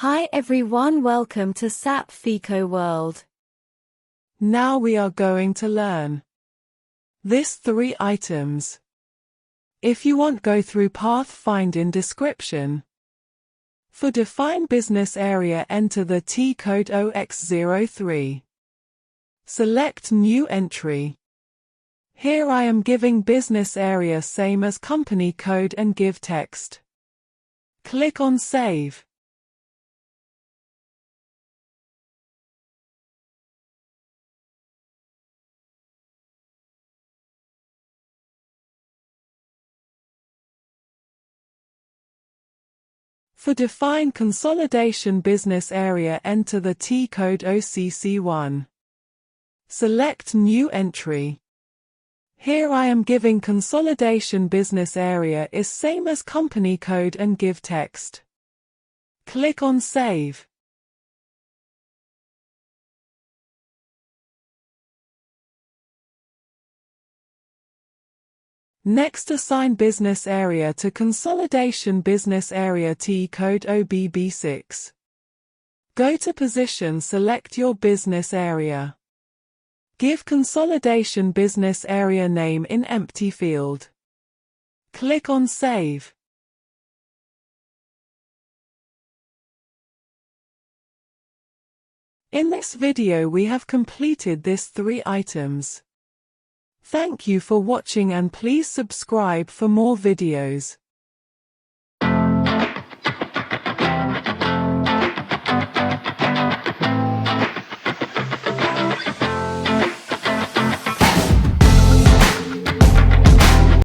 Hi everyone, welcome to SAP FICO World. Now we are going to learn this 3 items. If you want go through path find in description. For define business area enter the T code OX03. Select new entry. Here I am giving business area same as company code and give text. Click on save. For define consolidation business area enter the T code OCC1. Select new entry. Here I am giving consolidation business area is same as company code and give text. Click on save. Next assign business area to consolidation business area T code OBB6. Go to position, select your business area. Give consolidation business area name in empty field. Click on save. In this video we have completed this 3 items. Thank you for watching and please subscribe for more videos.